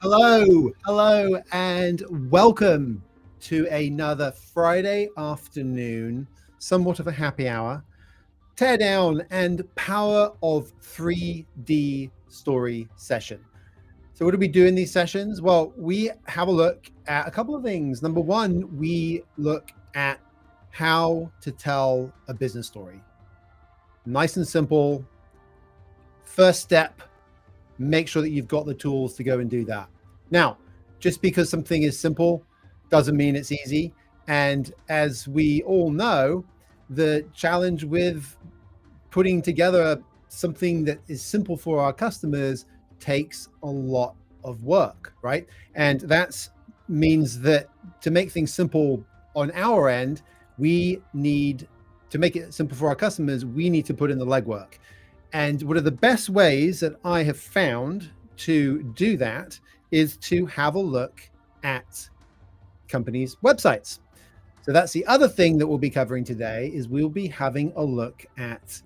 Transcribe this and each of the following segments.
Hello, and welcome to another Friday afternoon, somewhat of a happy hour, tear down and power of 3D story session. So what do we do in these sessions? Well, we have a look at a couple of things. Number one, we look at how to tell a business story. Nice and simple. First step, make sure that you've got the tools to go and do that. Now, just because something is simple doesn't mean it's easy. And as we all know, the challenge with putting together something that is simple for our customers takes a lot of work, right? And that means that to make things simple on our end, we need to make it simple for our customers, we need to put in the legwork. And one of the best ways that I have found to do that is to have a look at companies' websites. So that's the other thing that we'll be covering today is we'll be having a look at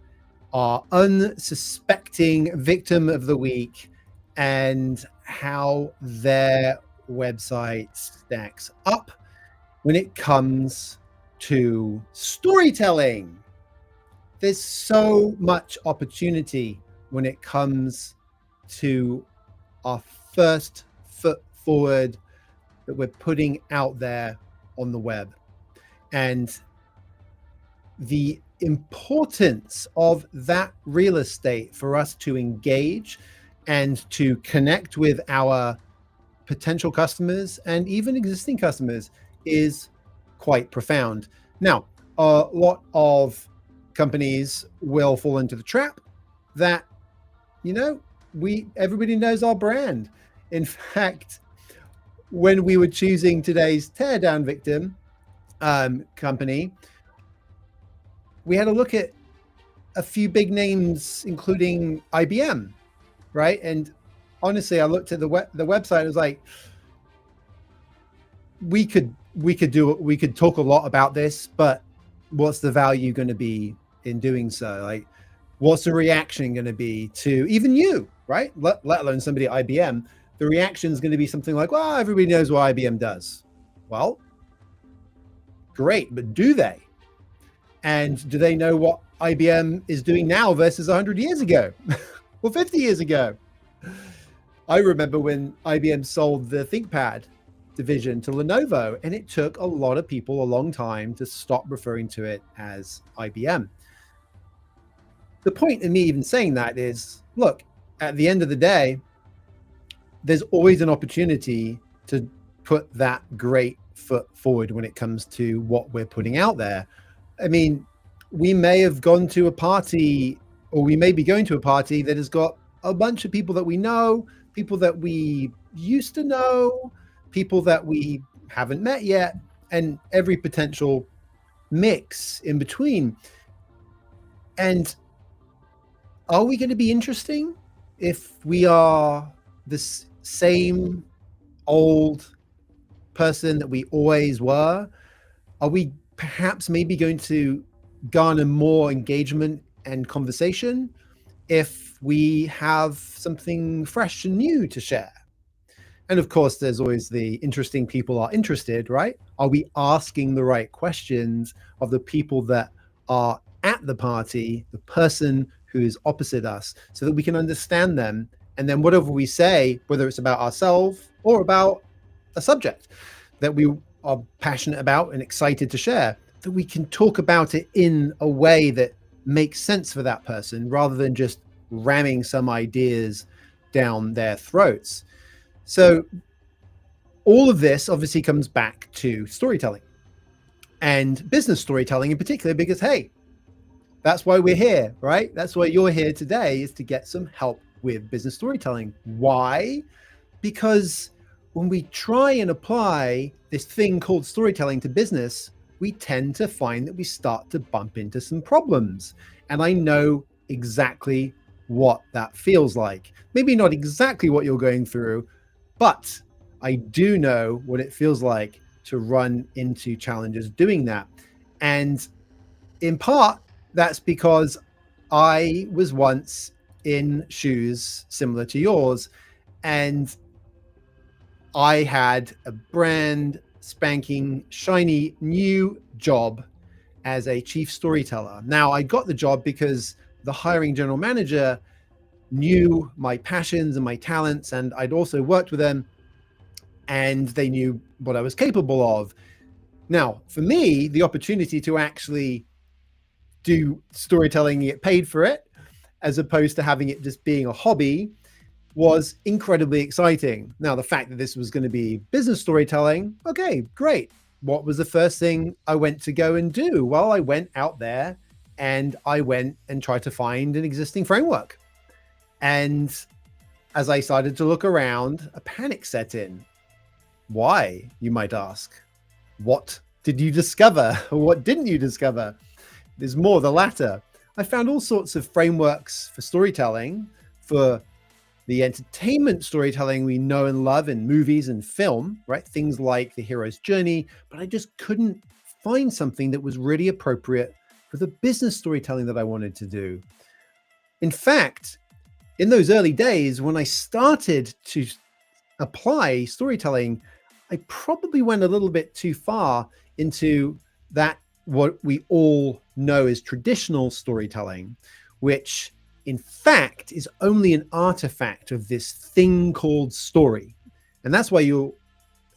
our unsuspecting victim of the week and how their website stacks up when it comes to storytelling. There's so much opportunity when it comes to our first foot forward that we're putting out there on the web. And the importance of that real estate for us to engage and to connect with our potential customers and even existing customers is quite profound. Now, a lot of companies will fall into the trap that, everybody knows our brand. In fact, when we were choosing today's teardown victim company, we had a look at a few big names, including IBM, right? And honestly, I looked at the website. I was like, we could talk a lot about this, but what's the value going to be in doing so? Like, what's the reaction going to be to even you, right? Let alone somebody at IBM. The reaction is going to be something like, well, everybody knows what IBM does. Well, great, but do they? And do they know what IBM is doing now versus 100 years ago or 50 years ago? I remember when IBM sold the ThinkPad division to Lenovo, and it took a lot of people a long time to stop referring to it as IBM. The point in me even saying that is, look, at the end of the day, there's always an opportunity to put that great foot forward when it comes to what we're putting out there. I mean, we may have gone to a party, or we may be going to a party that has got a bunch of people that we know, people that we used to know, people that we haven't met yet, and every potential mix in between. And are we going to be interesting if we are this same old person that we always were? Are we perhaps maybe going to garner more engagement and conversation if we have something fresh and new to share? And of course, there's always the interesting people are interested, right? Are we asking the right questions of the people that are at the party, the person who is opposite us, so that we can understand them? And then whatever we say, whether it's about ourselves or about a subject that we are passionate about and excited to share, that we can talk about it in a way that makes sense for that person rather than just ramming some ideas down their throats. So all of this obviously comes back to storytelling and business storytelling in particular, because, hey, that's why we're here, right? That's why you're here today, is to get some help with business storytelling. Why? Because when we try and apply this thing called storytelling to business, we tend to find that we start to bump into some problems. And I know exactly what that feels like. Maybe not exactly what you're going through, but I do know what it feels like to run into challenges doing that. And in part, that's because I was once in shoes similar to yours. And I had a brand spanking shiny new job as a chief storyteller. Now, I got the job because the hiring general manager knew my passions and my talents, and I'd also worked with them, and they knew what I was capable of. Now, for me, the opportunity to actually do storytelling, get paid for it, as opposed to having it just being a hobby, was incredibly exciting. Now, the fact that this was going to be business storytelling, okay, great. What was the first thing I went to go and do? Well, I went out there and I went and tried to find an existing framework. And as I started to look around, a panic set in. Why, you might ask? What did you discover? Or what didn't you discover? There's more, the latter. I found all sorts of frameworks for storytelling, for the entertainment storytelling we know and love in movies and film, right? Things like The Hero's Journey, but I just couldn't find something that was really appropriate for the business storytelling that I wanted to do. In fact, in those early days, when I started to apply storytelling, I probably went a little bit too far into that, what we all know as traditional storytelling, which in fact is only an artifact of this thing called story. And that's why you'll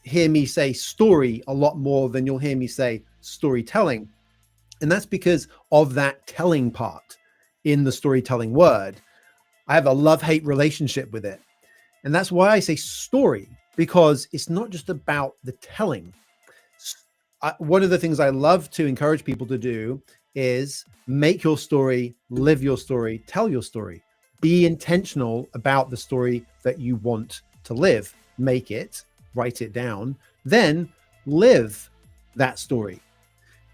hear me say story a lot more than you'll hear me say storytelling. And that's because of that telling part in the storytelling word. I have a love-hate relationship with it. And that's why I say story, because it's not just about the telling. One of the things I love to encourage people to do is make your story, live your story, tell your story. Be intentional about the story that you want to live. Make it, write it down, then live that story.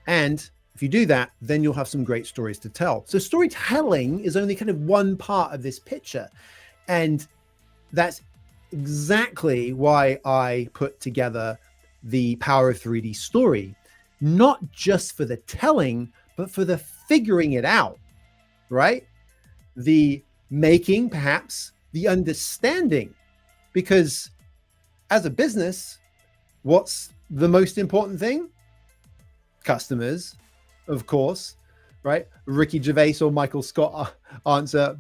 And if you do that, then you'll have some great stories to tell. So storytelling is only kind of one part of this picture. And that's exactly why I put together the Power of 3D story, not just for the telling, but for the figuring it out, right? The making, perhaps, the understanding. Because as a business, what's the most important thing? Customers, of course, right? Ricky Gervais or Michael Scott answer,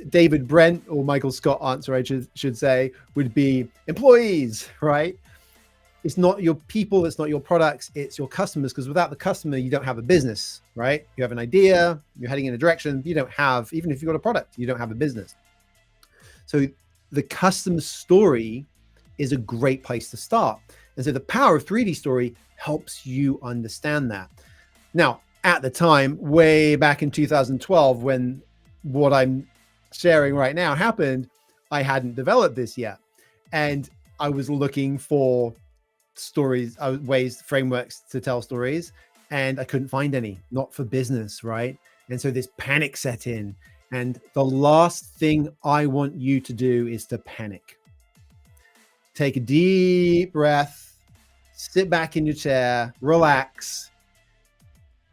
David Brent or Michael Scott answer, I should say, would be employees, right? It's not your people, it's not your products, it's your customers, because without the customer, you don't have a business, right? You have an idea, you're heading in a direction, you don't have, even if you've got a product, you don't have a business. So the customer story is a great place to start. And so the Power of 3D story helps you understand that. Now, at the time, way back in 2012, when what I'm sharing right now happened, I hadn't developed this yet. And I was looking for stories, ways, frameworks to tell stories, and I couldn't find any, not for business, right? And so this panic set in. And the last thing I want you to do is to panic. Take a deep breath, sit back in your chair, relax.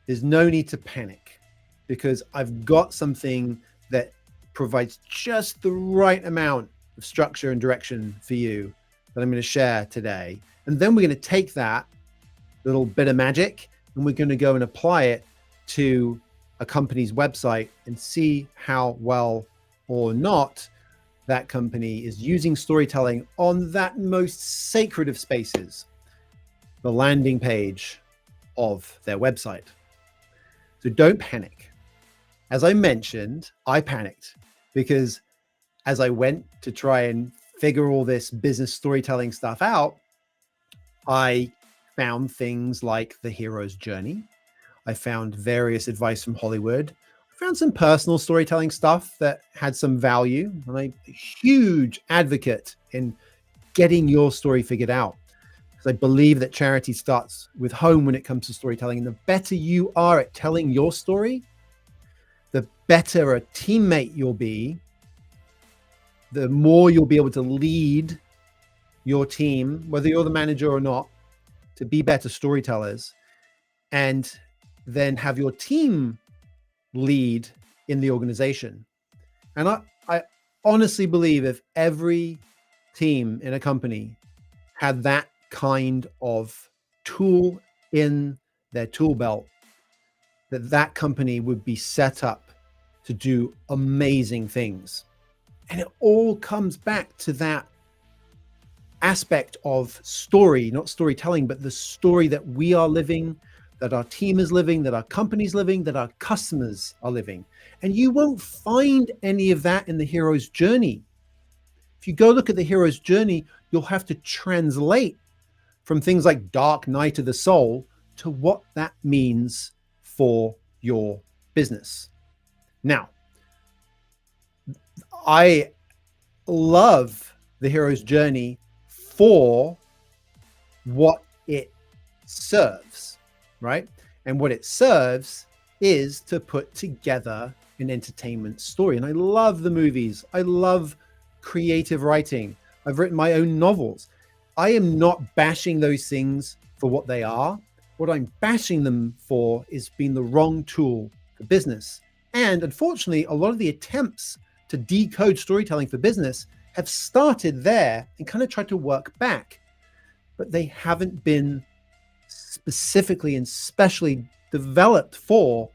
There's no need to panic, because I've got something that provides just the right amount of structure and direction for you that I'm going to share today. And then we're going to take that little bit of magic and we're going to go and apply it to a company's website and see how well or not that company is using storytelling on that most sacred of spaces, the landing page of their website. So don't panic. As I mentioned, I panicked because as I went to try and figure all this business storytelling stuff out, I found things like The Hero's Journey. I found various advice from Hollywood. I found some personal storytelling stuff that had some value. And I'm a huge advocate in getting your story figured out, because I believe that charity starts with home when it comes to storytelling. And the better you are at telling your story, the better a teammate you'll be, the more you'll be able to lead your team, whether you're the manager or not, to be better storytellers, and then have your team lead in the organization. And I honestly believe if every team in a company had that kind of tool in their tool belt, that company would be set up to do amazing things. And it all comes back to that aspect of story, not storytelling, but the story that we are living, that our team is living, that our company's living, that our customers are living. And you won't find any of that in the hero's journey. If you go look at the hero's journey, you'll have to translate from things like Dark Night of the Soul to what that means for your business. Now, I love the hero's journey for what it serves, right? And what it serves is to put together an entertainment story. And I love the movies. I love creative writing. I've written my own novels. I am not bashing those things for what they are. What I'm bashing them for is being the wrong tool for business. And unfortunately, a lot of the attempts to decode storytelling for business have started there and kind of tried to work back, but they haven't been specifically and specially developed for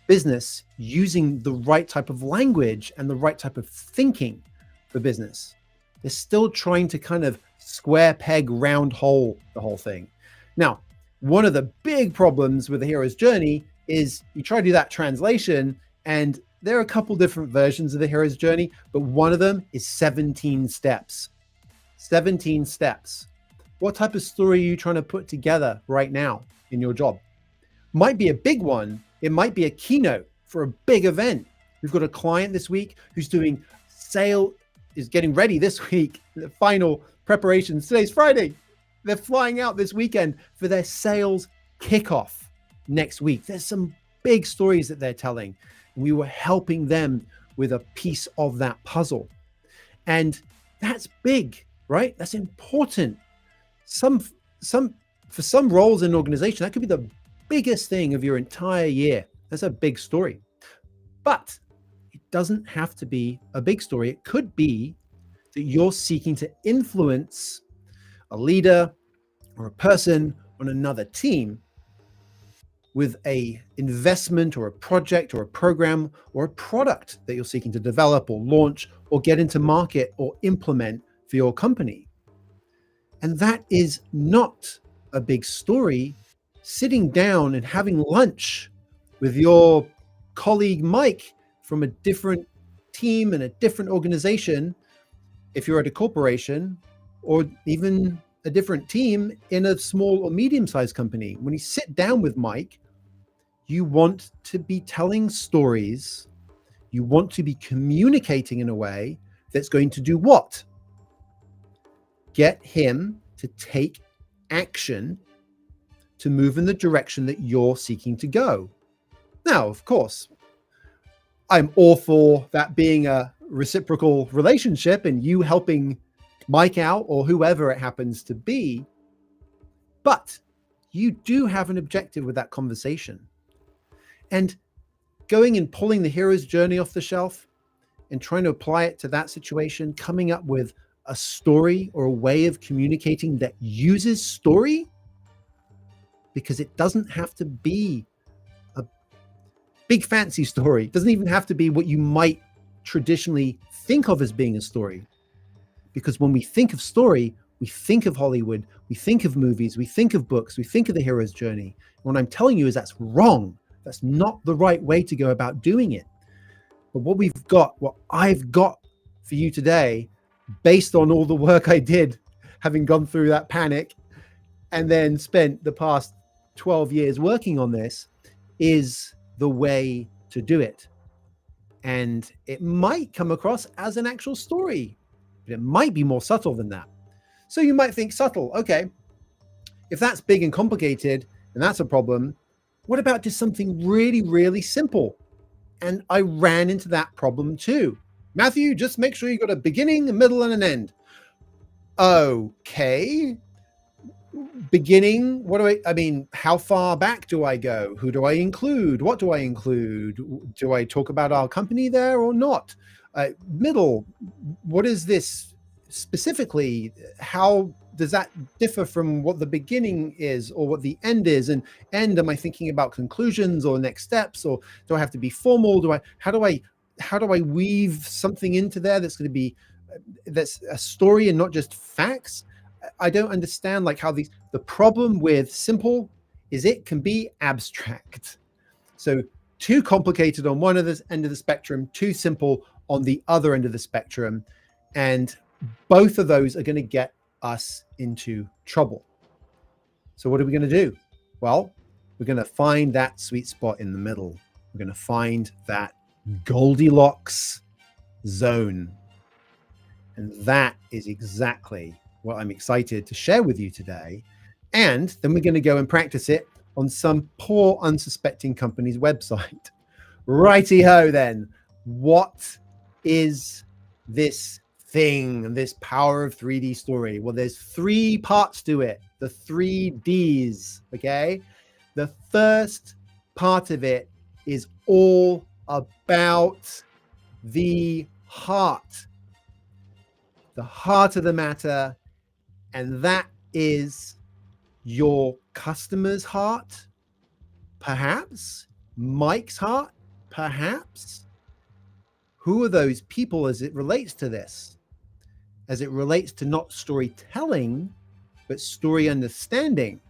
business using the right type of language and the right type of thinking for business. They're still trying to kind of square peg, round hole the whole thing. Now, one of the big problems with the hero's journey is you try to do that translation, and there are a couple different versions of the hero's journey, but one of them is 17 steps. 17 steps. What type of story are you trying to put together right now in your job? Might be a big one. It might be a keynote for a big event. We've got a client this week who's doing is getting ready this week, the final preparations. Today's Friday. They're flying out this weekend for their sales kickoff next week. There's some big stories that they're telling. We were helping them with a piece of that puzzle. And that's big, right? That's important. For some roles in an organization, that could be the biggest thing of your entire year. That's a big story. But it doesn't have to be a big story. It could be that you're seeking to influence a leader or a person on another team with a investment or a project or a program or a product that you're seeking to develop or launch or get into market or implement for your company. And that is not a big story. Sitting down and having lunch with your colleague Mike from a different team and a different organization, if you're at a corporation, or even a different team in a small or medium-sized company. When you sit down with Mike, you want to be telling stories. You want to be communicating in a way that's going to do what? Get him to take action to move in the direction that you're seeking to go. Now, of course, I'm all for that being a reciprocal relationship and you helping Mike out or whoever it happens to be. But you do have an objective with that conversation. And going and pulling the hero's journey off the shelf and trying to apply it to that situation, coming up with a story or a way of communicating that uses story, because it doesn't have to be a big fancy story. It doesn't even have to be what you might traditionally think of as being a story. Because when we think of story, we think of Hollywood, we think of movies, we think of books, we think of the hero's journey. What I'm telling you is that's wrong. That's not the right way to go about doing it. But what I've got for you today, based on all the work I did, having gone through that panic and then spent the past 12 years working on this, is the way to do it. And it might come across as an actual story, but it might be more subtle than that. So you might think subtle. Okay, if that's big and complicated and that's a problem, what about just something really, really simple? And I ran into that problem too. Matthew, just make sure you got a beginning, a middle, and an end. Okay. Beginning, how far back do I go? Who do I include? What do I include? Do I talk about our company there or not? Middle, what is this specifically, how does that differ from what the beginning is or what the end is? And am I thinking about conclusions or next steps, or do I have to be formal? How do I weave something into there that's going to be that's a story and not just facts? I don't understand like how the problem with simple is it can be abstract. So too complicated on one of the end of the spectrum, too simple on the other end of the spectrum. And both of those are going to get us into trouble. So what are we going to do? Well, we're going to find that sweet spot in the middle. We're going to find that Goldilocks zone. And that is exactly what I'm excited to share with you today. And then we're going to go and practice it on some poor unsuspecting company's website. Righty-ho then. What is this thing, this power of 3D story? Well, there's 3 parts to it, the 3 Ds, okay? The first part of it is all about the heart of the matter, and that is your customer's heart, perhaps Mike's heart, perhaps. Who are those people as it relates to this? As it relates to not storytelling, but story understanding.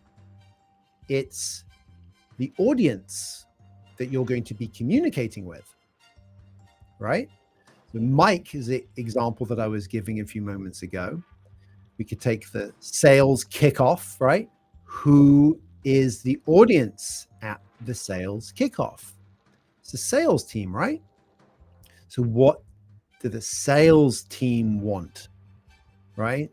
It's the audience that you're going to be communicating with, right? So Mike is the example that I was giving a few moments ago. We could take the sales kickoff, right? Who is the audience at the sales kickoff? It's the sales team, right? So what do the sales team want, right?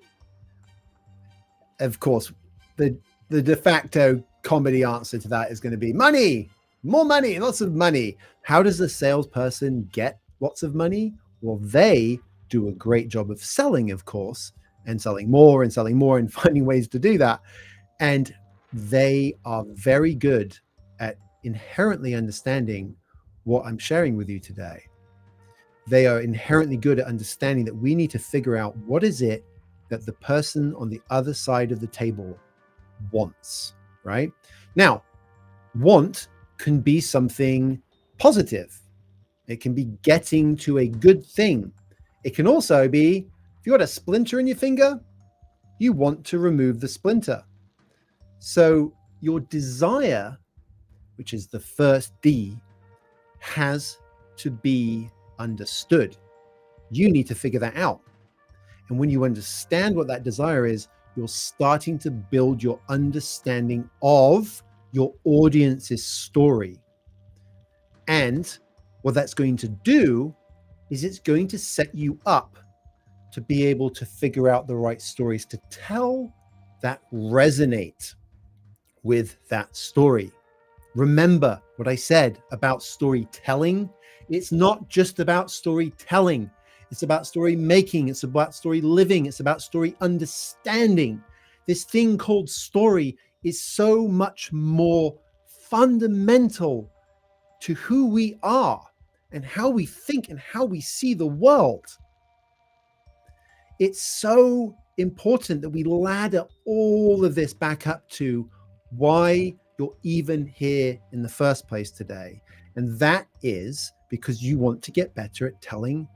Of course, the de facto comedy answer to that is going to be money, more money, lots of money. How does the salesperson get lots of money? Well, they do a great job of selling, of course, and selling more and finding ways to do that. And they are very good at inherently understanding what I'm sharing with you today. They are inherently good at understanding that we need to figure out what is it that the person on the other side of the table wants, right? Now, want can be something positive. It can be getting to a good thing. It can also be, if you've got a splinter in your finger, you want to remove the splinter. So your desire, which is the first D, has to be understood. You need to figure that out. And when you understand what that desire is, you're starting to build your understanding of your audience's story. And what that's going to do is it's going to set you up to be able to figure out the right stories to tell that resonate with that story. Remember what I said about storytelling. It's not just about storytelling. It's about story making. It's about story living. It's about story understanding. This thing called story is so much more fundamental to who we are and how we think and how we see the world. It's so important that we ladder all of this back up to why you're even here in the first place today. And that is because you want to get better at telling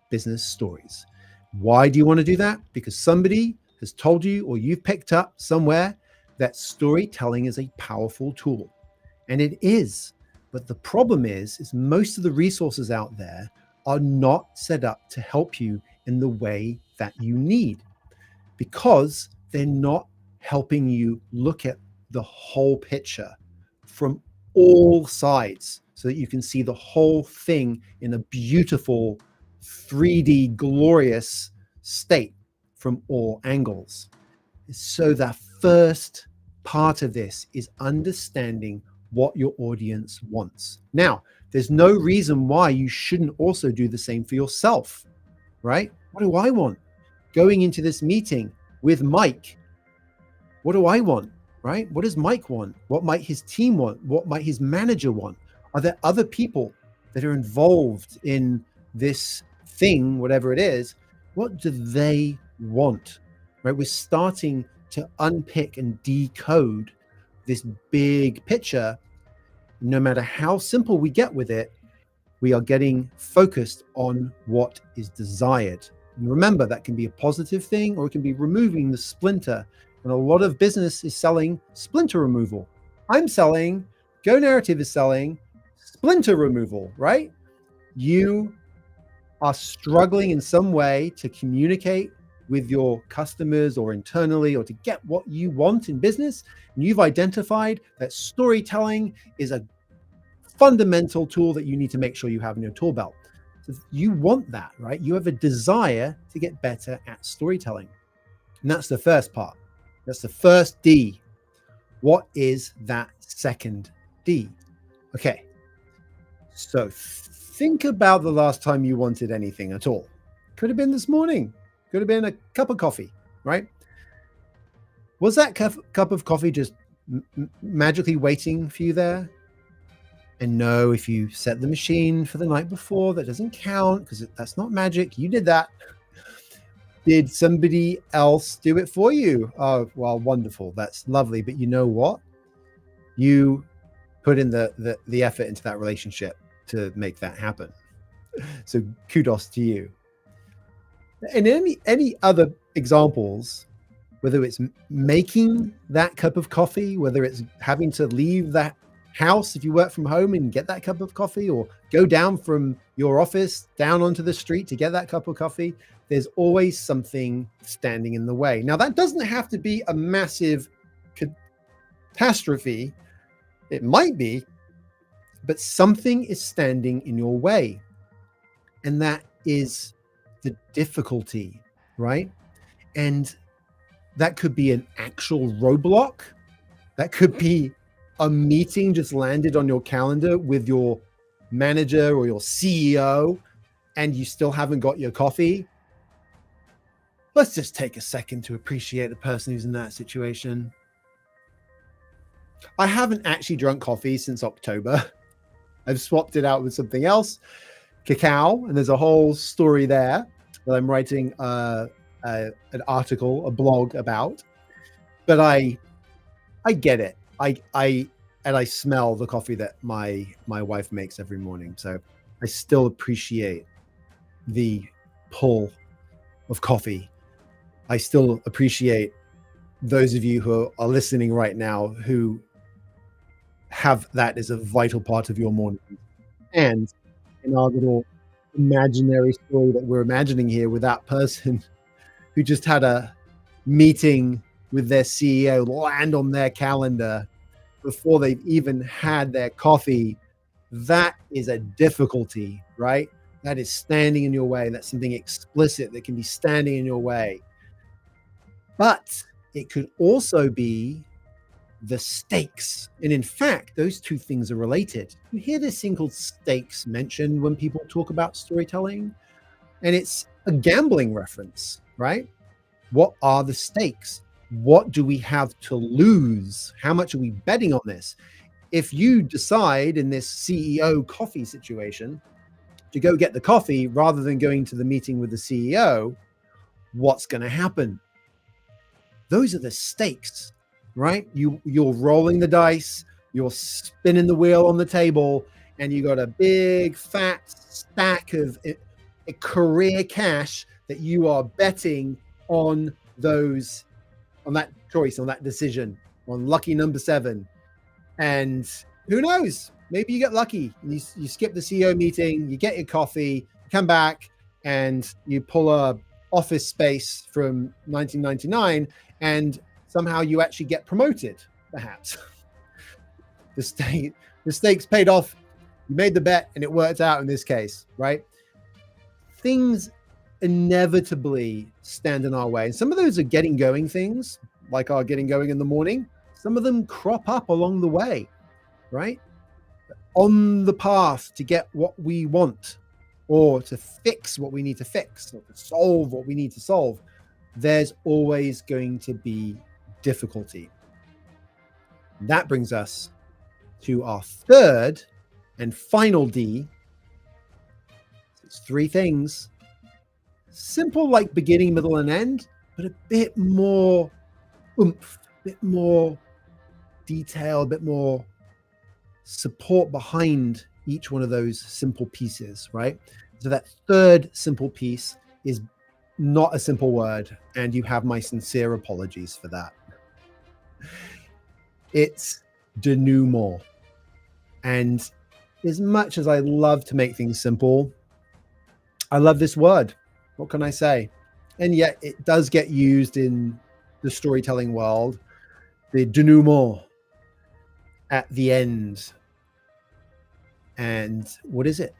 business stories. Why do you want to do that? Because somebody has told you, or you've picked up somewhere, that storytelling is a powerful tool. And it is. But the problem is most of the resources out there are not set up to help you in the way that you need, because they're not helping you look at the whole picture from all sides so that you can see the whole thing in a beautiful 3D glorious state from all angles. So the first part of this is understanding what your audience wants. Now, there's no reason why you shouldn't also do the same for yourself, right? What do I want? Going into this meeting with Mike, what do I want, right? What does Mike want? What might his team want? What might his manager want? Are there other people that are involved in this thing, whatever it is? What do they want, right? We're starting to unpick and decode this big picture. No matter how simple we get with it, we are getting focused on what is desired. And remember, that can be a positive thing, or it can be removing the splinter. And a lot of business is selling splinter removal. I'm selling, Go Narrative is selling splinter removal, right? You are struggling in some way to communicate with your customers or internally, or to get what you want in business. And you've identified that storytelling is a fundamental tool that you need to make sure you have in your tool belt. So you want that, right? You have a desire to get better at storytelling. And that's the first part. That's the first D. What is that second D? Okay. So think about the last time you wanted anything at all. Could have been this morning. Could have been a cup of coffee, right? Was that cup of coffee just magically waiting for you there? And no, if you set the machine for the night before, that doesn't count, because that's not magic. You did that. Did somebody else do it for you? Oh, well, wonderful. That's lovely. But you know what? You put in the effort into that relationship to make that happen. So kudos to you. And any other examples, whether it's making that cup of coffee, whether it's having to leave that house if you work from home and get that cup of coffee, or go down from your office down onto the street to get that cup of coffee, there's always something standing in the way. Now, that doesn't have to be a massive catastrophe. It might be, but something is standing in your way. And that is the difficulty, right? And that could be an actual roadblock. That could be a meeting just landed on your calendar with your manager or your CEO, and you still haven't got your coffee. Let's just take a second to appreciate the person who's in that situation. I haven't actually drunk coffee since October. I've swapped it out with something else, cacao, and there's a whole story there that I'm writing an article, a blog about. But I get it. I smell the coffee that my wife makes every morning. So I still appreciate the pull of coffee. I still appreciate those of you who are listening right now who have that as a vital part of your morning. And in our little imaginary story that we're imagining here with that person who just had a meeting with their CEO land on their calendar before they've even had their coffee, that is a difficulty, right? That is standing in your way. That's something explicit that can be standing in your way. But it could also be the stakes. And in fact, those two things are related. You hear this thing called stakes mentioned when people talk about storytelling, and it's a gambling reference, right? What are the stakes? What do we have to lose? How much are we betting on this? If you decide in this CEO coffee situation to go get the coffee rather than going to the meeting with the CEO, what's going to happen? Those are the stakes, right? You're rolling the dice, you're spinning the wheel on the table, and you got a big fat stack of a career cash that you are betting on those, on that choice, on that decision, on lucky number 7. And who knows? Maybe you get lucky. You skip the CEO meeting, you get your coffee, you come back, and you pull a Office Space from 1999, and somehow you actually get promoted, perhaps. The stakes paid off. You made the bet, and it worked out in this case, right? Things inevitably stand in our way. And some of those are getting going things, like our getting going in the morning. Some of them crop up along the way, right? On the path to get what we want, or to fix what we need to fix, or to solve what we need to solve, there's always going to be difficulty. That brings us to our third and final D. It's 3 things. simple like beginning, middle, and end, but a bit more oomph, a bit more detail, a bit more support behind each one of those simple pieces, right? So that third simple piece is not a simple word, and you have my sincere apologies for that. It's denouement. And as much as I love to make things simple, I love this word. What can I say? And yet it does get used in the storytelling world, the denouement at the end. And what is it?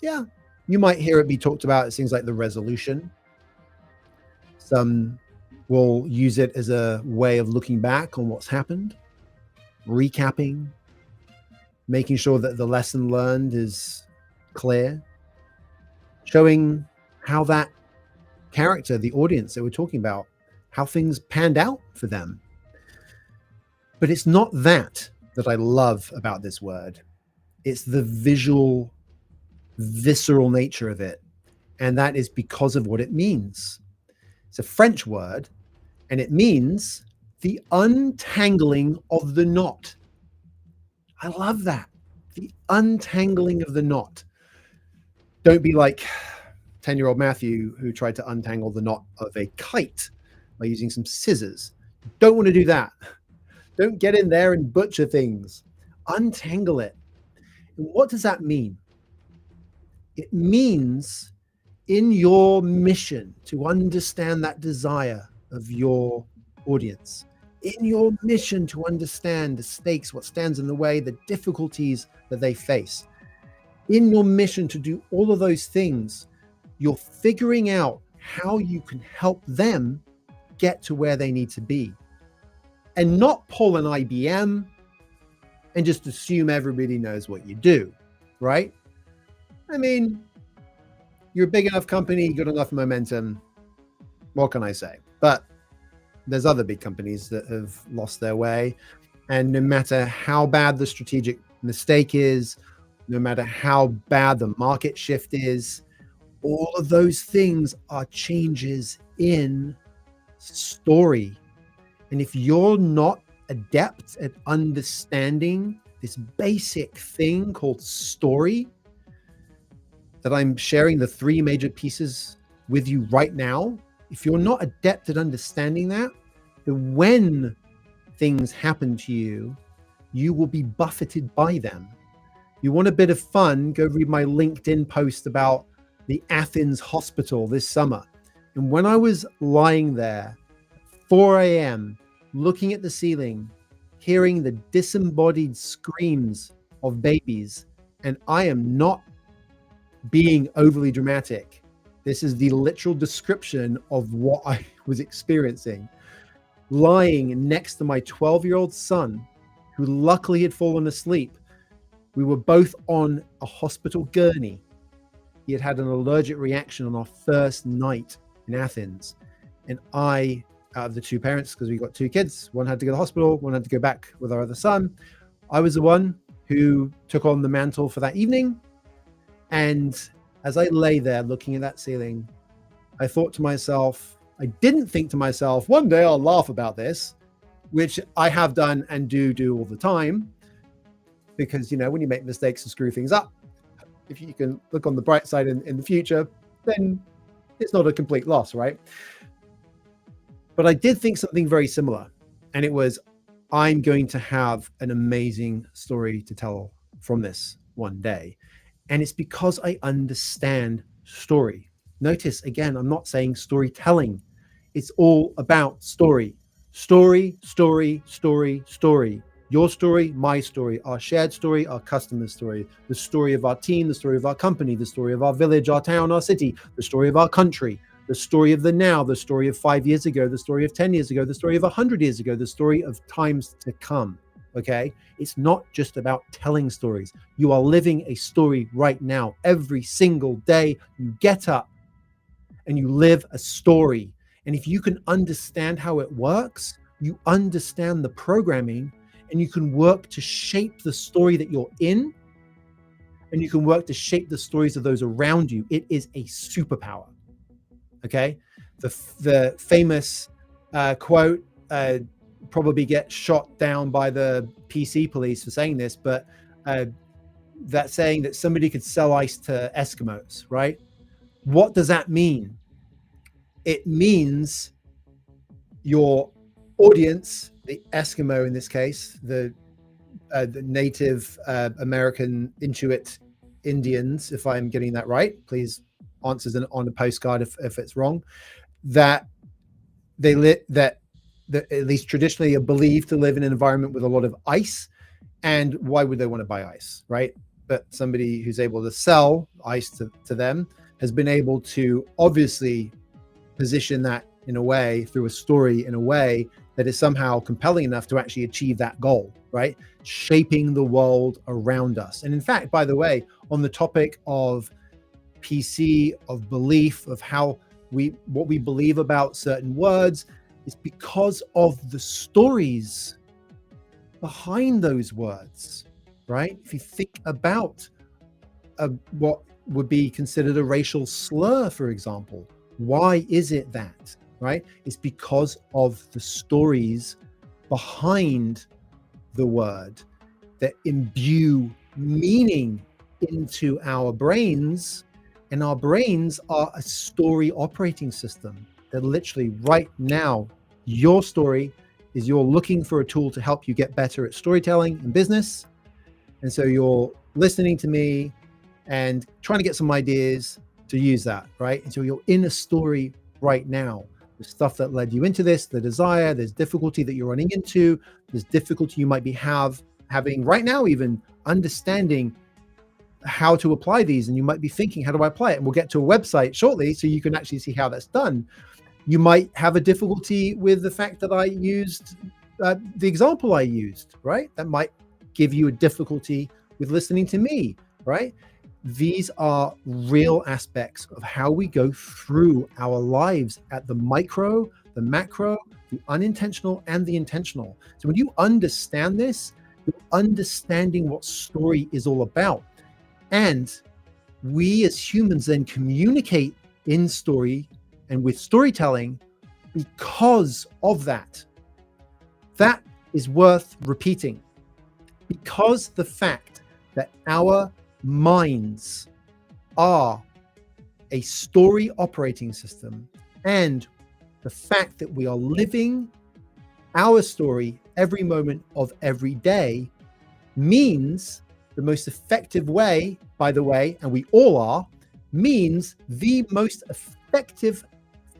Yeah, you might hear it be talked about as things like the resolution. Some will use it as a way of looking back on what's happened, recapping, making sure that the lesson learned is clear, showing how that character, the audience that we're talking about, how things panned out for them. But it's not that I love about this word. It's the visual, visceral nature of it. And that is because of what it means. It's a French word, and it means the untangling of the knot. I love that. The untangling of the knot. Don't be like 10-year-old Matthew, who tried to untangle the knot of a kite by using some scissors. Don't want to do that. Don't get in there and butcher things. Untangle it. And what does that mean? It means in your mission to understand that desire of your audience, in your mission to understand the stakes, what stands in the way, the difficulties that they face, in your mission to do all of those things, you're figuring out how you can help them get to where they need to be. And not pull an IBM and just assume everybody knows what you do, right? I mean, you're a big enough company, good enough momentum. What can I say? But there's other big companies that have lost their way. And no matter how bad the strategic mistake is, no matter how bad the market shift is, all of those things are changes in story. And if you're not adept at understanding this basic thing called story, that I'm sharing the 3 major pieces with you right now, if you're not adept at understanding that, then when things happen to you, you will be buffeted by them. You want a bit of fun, go read my LinkedIn post about the Athens hospital this summer. And when I was lying there, 4 a.m., looking at the ceiling, hearing the disembodied screams of babies, and I am not being overly dramatic. This is the literal description of what I was experiencing. Lying next to my 12-year-old son, who luckily had fallen asleep. We were both on a hospital gurney. He had had an allergic reaction on our first night in Athens. And I, out of the 2 parents, because we got 2 kids, one had to go to the hospital, one had to go back with our other son. I was the one who took on the mantle for that evening. And as I lay there looking at that ceiling, I thought to myself, I didn't think to myself, one day I'll laugh about this, which I have done and do all the time. Because, you know, when you make mistakes and screw things up, if you can look on the bright side in the future, then it's not a complete loss, right? But I did think something very similar. And it was, I'm going to have an amazing story to tell from this one day. And it's because I understand story. Notice, again, I'm not saying storytelling. It's all about story. Story, story, story, story. Your story, my story, our shared story, our customer's story, the story of our team, the story of our company, the story of our village, our town, our city, the story of our country, the story of the now, the story of 5 years ago, the story of 10 years ago, the story of 100 years ago, the story of times to come. Okay? It's not just about telling stories. You are living a story right now. Every single day you get up and you live a story. And if you can understand how it works, you understand the programming, and you can work to shape the story that you're in, and you can work to shape the stories of those around you. It is a superpower. Okay, the famous quote, probably get shot down by the PC police for saying this, but that saying that somebody could sell ice to Eskimos, right? What does that mean? It means your audience, the Eskimo in this case, the Native American Inuit Indians, if I'm getting that right, please answers on a postcard if it's wrong, that that at least traditionally are believed to live in an environment with a lot of ice. And why would they want to buy ice, right? But somebody who's able to sell ice to them has been able to obviously position that in a way, through a story, in a way that is somehow compelling enough to actually achieve that goal, right? Shaping the world around us. And in fact, by the way, on the topic of PC, of belief, of what we believe about certain words, is because of the stories behind those words, right? If you think about what would be considered a racial slur, for example, why is it that, right? It's because of the stories behind the word that imbue meaning into our brains. And our brains are a story operating system. That literally right now, your story is you're looking for a tool to help you get better at storytelling and business. And so you're listening to me and trying to get some ideas to use that, right? And so you're in a story right now. The stuff that led you into this, the desire, there's difficulty that you're running into, there's difficulty you might be having right now, even understanding how to apply these. And you might be thinking, how do I apply it? And we'll get to a website shortly so you can actually see how that's done. You might have a difficulty with the fact that I used the example I used, right? That might give you a difficulty with listening to me, right? These are real aspects of how we go through our lives at the micro, the macro, the unintentional, and the intentional. So when you understand this, you're understanding what story is all about. And we as humans then communicate in story and with storytelling because of that. That is worth repeating, because the fact that our minds are a story operating system, and the fact that we are living our story every moment of every day, means the most effective way, by the way, and we all are, means the most effective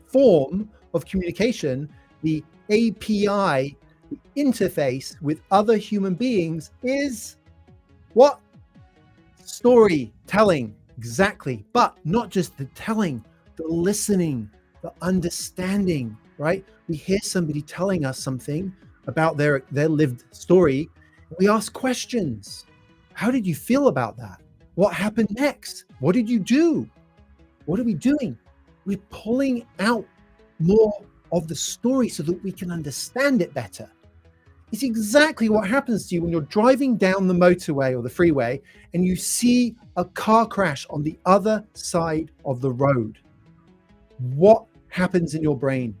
form of communication, the API, the interface with other human beings, is what? Storytelling. Exactly. But not just the telling, the listening, the understanding, right? We hear somebody telling us something about their lived story. We ask questions. How did you feel about that? What happened next? What did you do? What are we doing? We're pulling out more of the story so that we can understand it better. It's exactly what happens to you when you're driving down the motorway or the freeway and you see a car crash on the other side of the road. What happens in your brain?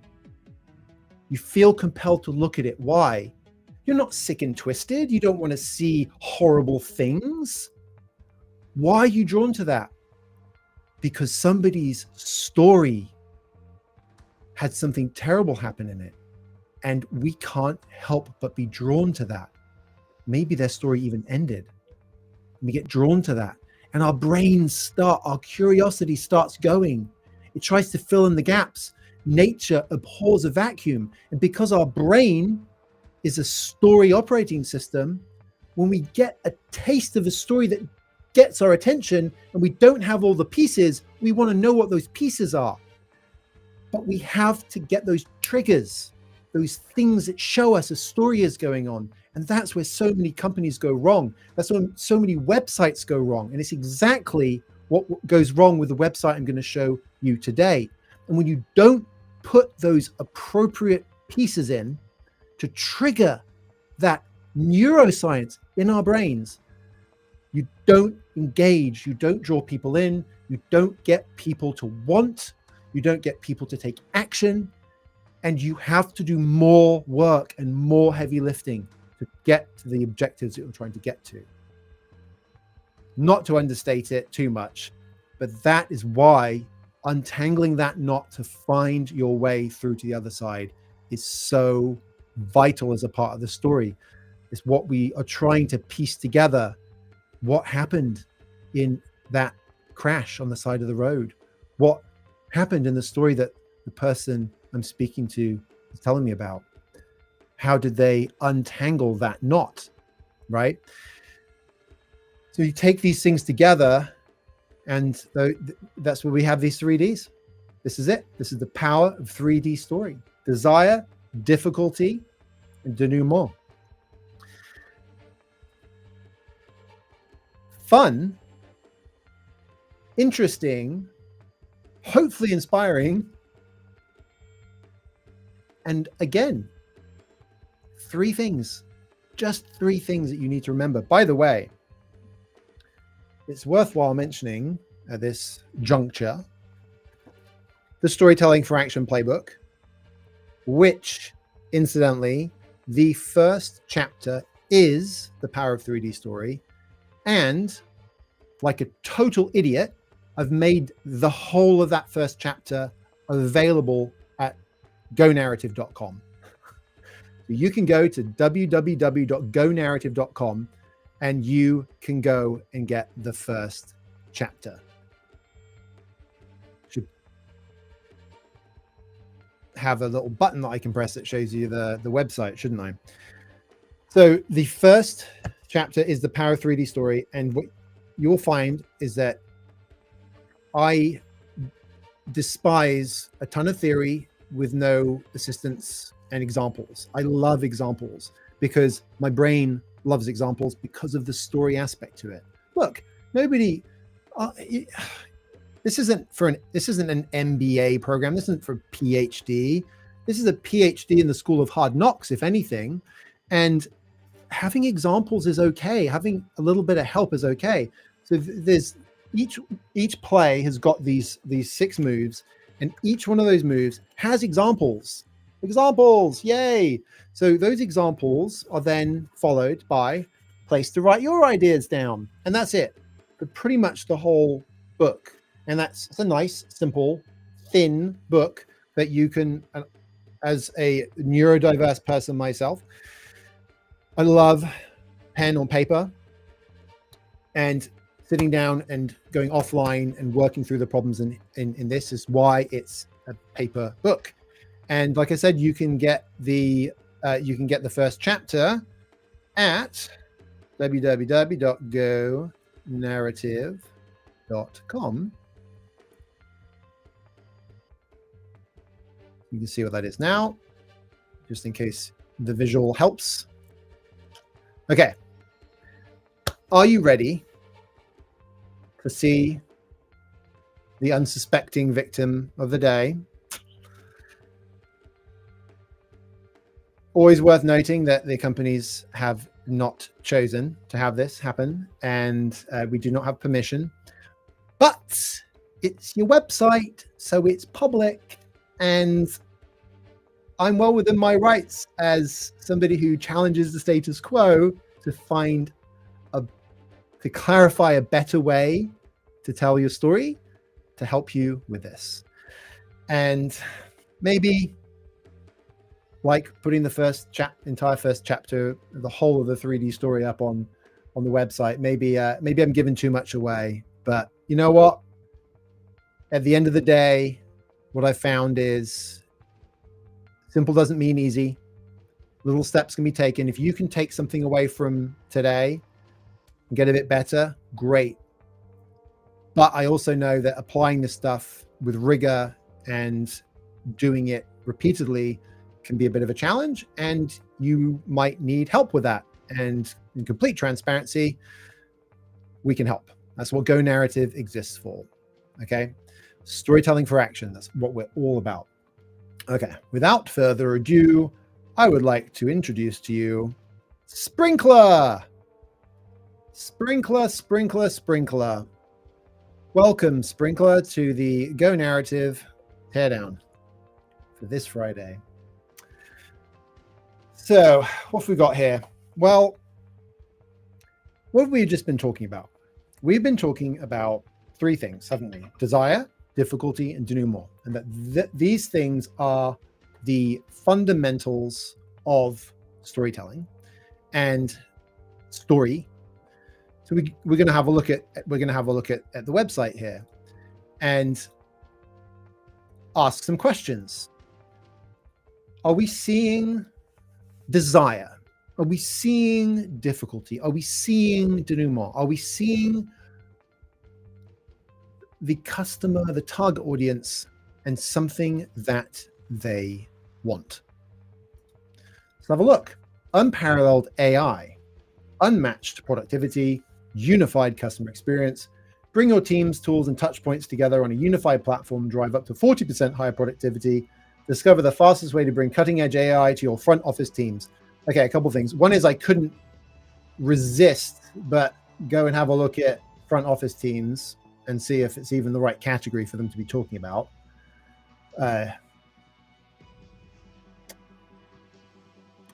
You feel compelled to look at it. Why? You're not sick and twisted. You don't want to see horrible things. Why are you drawn to that? Because somebody's story had something terrible happen in it. And we can't help but be drawn to that. Maybe their story even ended. We get drawn to that. And our brains our curiosity starts going. It tries to fill in the gaps. Nature abhors a vacuum. And because our brain is a story operating system, when we get a taste of a story that gets our attention and we don't have all the pieces, we want to know what those pieces are. But we have to get those triggers, those things that show us a story is going on. And that's where so many companies go wrong. That's when so many websites go wrong. And it's exactly what goes wrong with the website I'm going to show you today. And when you don't put those appropriate pieces in to trigger that neuroscience in our brains, you don't engage, you don't draw people in, you don't get people to want, you don't get people to take action, and you have to do more work and more heavy lifting to get to the objectives that you're trying to get to. Not to understate it too much, but that is why untangling that knot to find your way through to the other side is so vital as a part of the story. It's what we are trying to piece together. What happened in that crash on the side of the road? What happened in the story that the person I'm speaking to is telling me about? How did they untangle that knot, right? So you take these things together, and that's where we have these 3Ds. This is it. This is the power of 3D story. Desire, difficulty, and denouement. Fun, interesting, hopefully inspiring, and again, 3 things, just 3 things that you need to remember. By the way, it's worthwhile mentioning at this juncture the Storytelling for Action playbook, which, incidentally, the first chapter is the power of 3D story. And like a total idiot, I've made the whole of that first chapter available at gonarrative.com. You can go to www.gonarrative.com and you can go and get the first chapter. Should have a little button that I can press that shows you the website, shouldn't I? So the first chapter is the power of 3D story, and what you'll find is that I despise a ton of theory with no assistance and examples. I love examples because my brain loves examples because of the story aspect to it. Look, nobody this isn't an MBA program. This isn't for PhD. This is a PhD in the School of Hard Knocks, if anything. And having examples is okay. Having a little bit of help is okay. So there's each play has got these 6 moves, and each one of those moves has examples. Examples, yay! So those examples are then followed by place to write your ideas down, and that's it. But pretty much the whole book, and it's a nice, simple, thin book that you can, as a neurodiverse person myself, I love pen on paper and sitting down and going offline and working through the problems in this is why it's a paper book. And like I said, you can get the first chapter at www.gonarrative.com. You can see what that is now, just in case the visual helps. Okay. Are you ready to see the unsuspecting victim of the day? Always worth noting that the companies have not chosen to have this happen, and we do not have permission. But it's your website, so it's public, and I'm well within my rights as somebody who challenges the status quo to clarify a better way to tell your story, to help you with this. And maybe, like putting the entire first chapter, the whole of the 3D story up on the website, maybe I'm giving too much away. But you know what? At the end of the day, what I found is simple doesn't mean easy. Little steps can be taken. If you can take something away from today and get a bit better, great. But I also know that applying this stuff with rigor and doing it repeatedly can be a bit of a challenge, and you might need help with that. And in complete transparency, we can help. That's what Go Narrative exists for. Okay. Storytelling for action. That's what we're all about. Okay. Without further ado, I would like to introduce to you Sprinkler. Sprinkler. Welcome, Sprinkler, to the Go Narrative Teardown for this Friday. So what have we got here? Well, what have we just been talking about? We've been talking about three things, haven't we? Desire, difficulty, and denouement. And that these things are the fundamentals of storytelling and story. So we're going to have a look at the website here and ask some questions. Are we seeing desire? Are we seeing difficulty? Are we seeing denouement? Are we seeing the customer, the target audience, and something that they want? Let's have a look. Unparalleled AI, unmatched productivity, unified customer experience. Bring your teams, tools, and touch points together on a unified platform, drive up to 40% higher productivity. Discover the fastest way to bring cutting-edge AI to your front office teams. Okay, a couple things. One is I couldn't resist but go and have a look at front office teams and see if it's even the right category for them to be talking about.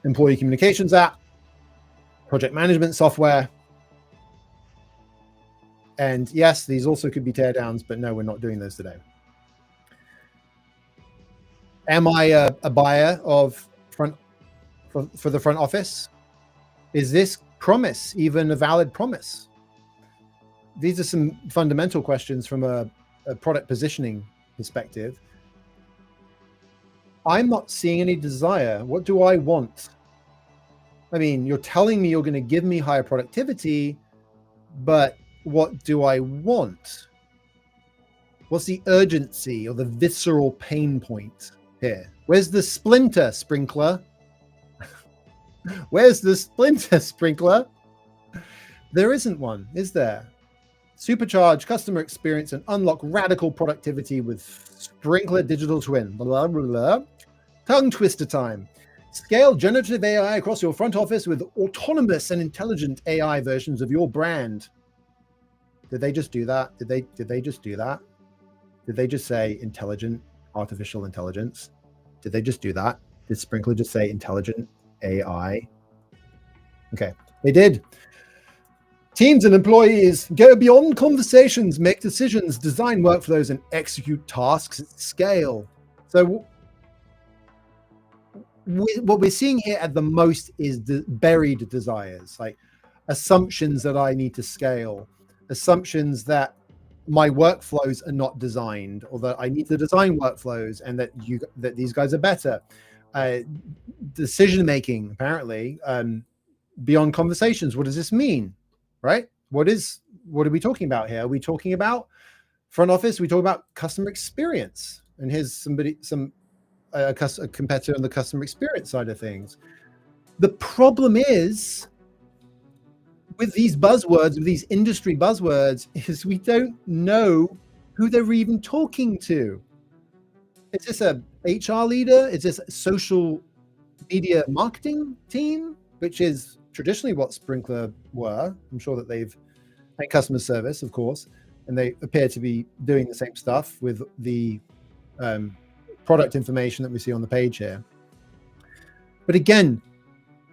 Employee communications app, project management software. And yes, these also could be teardowns, but no, we're not doing those today. Am I a buyer of for the front office? Is this promise even a valid promise? These are some fundamental questions from a product positioning perspective. I'm not seeing any desire. What do I want? I mean, you're telling me you're going to give me higher productivity, but what do I want? What's the urgency or the visceral pain point here? Where's the splinter, Sprinklr? Where's the splinter, Sprinklr? There isn't one, is there? Supercharge customer experience and unlock radical productivity with Sprinklr Digital Twin. Blah, blah, blah. Tongue twister time. Scale generative AI across your front office with autonomous and intelligent AI versions of your brand. Did they just do that? Did they just do that? Did they just say intelligent artificial intelligence? Did they just do that? Did Sprinklr just say intelligent AI? Okay, they did. Teams and employees go beyond conversations, make decisions, design workflows, and execute tasks at scale. So what we're seeing here at the most is the buried desires, like assumptions that I need to scale, assumptions that my workflows are not designed, or that I need to design workflows, and that these guys are better. Decision making, apparently, beyond conversations. What does this mean, right? What are we talking about here? Are we talking about front office? We talk about customer experience, and here's a competitor on the customer experience side of things. The problem is with these buzzwords, with these industry buzzwords, is we don't know who they're even talking to. Is this a HR leader? Is this a social media marketing team, which is traditionally what Sprinklr were? I'm sure that and customer service, of course, and they appear to be doing the same stuff with the product information that we see on the page here. But again,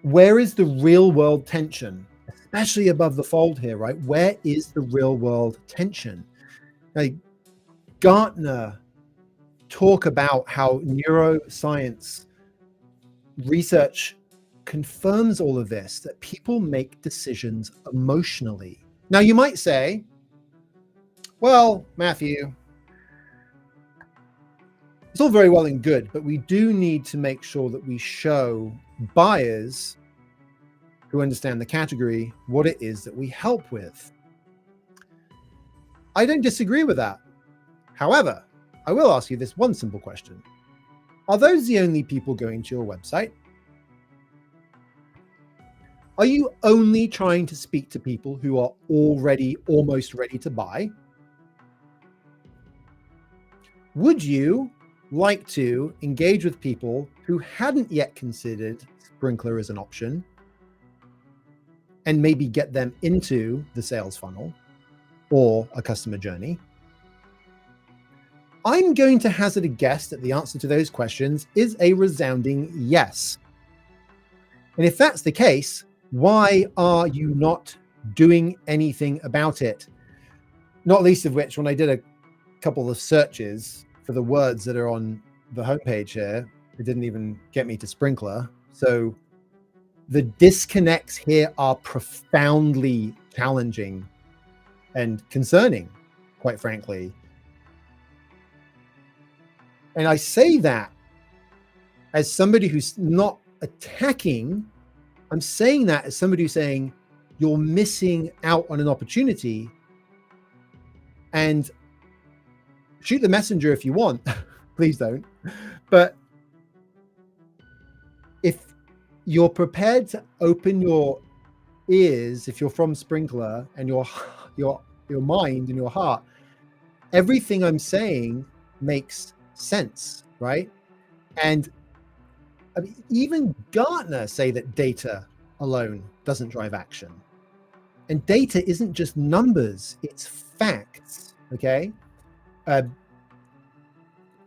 where is the real world tension, especially above the fold here, right? Where is the real world tension? Like Gartner talk about how neuroscience research confirms all of this, that people make decisions emotionally. Now you might say, well, Matthew, it's all very well and good, but we do need to make sure that we show buyers who understand the category what it is that we help with. I don't disagree with that. However, I will ask you this one simple question. Are those the only people going to your website? Are you only trying to speak to people who are already almost ready to buy? Would you like to engage with people who hadn't yet considered Sprinklr as an option and maybe get them into the sales funnel or a customer journey? I'm going to hazard a guess that the answer to those questions is a resounding yes. And if that's the case, why are you not doing anything about it? Not least of which, when I did a couple of searches for the words that are on the homepage here, it didn't even get me to Sprinklr. So the disconnects here are profoundly challenging and concerning, quite frankly. And I say that as somebody who's not attacking. I'm saying that as somebody who's saying you're missing out on an opportunity. And shoot the messenger if you want. Please don't. But if you're prepared to open your ears, if you're from Sprinklr, and your mind and your heart, everything I'm saying makes sense, right? And I mean, even Gartner say that data alone doesn't drive action. And data isn't just numbers, it's facts, okay?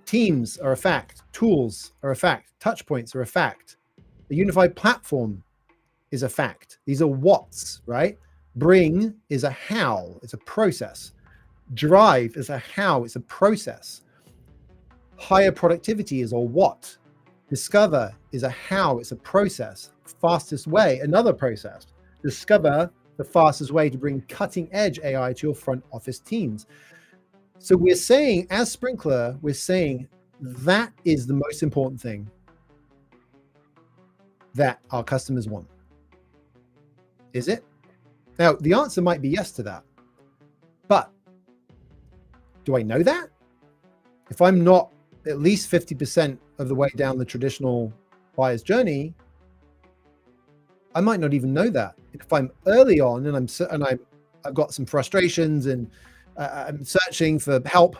Teams are a fact, tools are a fact, touch points are a fact. A unified platform is a fact. These are what's, right? Bring is a how, it's a process. Drive is a how, it's a process. Higher productivity is a what. Discover is a how, it's a process. Fastest way, another process. Discover the fastest way to bring cutting edge AI to your front office teams. So we're saying, as Sprinklr, we're saying that is the most important thing that our customers want. Is it? Now, the answer might be yes to that. But do I know that? If I'm not at least 50% of the way down the traditional buyer's journey, I might not even know that. If I'm early on and I've got some frustrations and I'm searching for help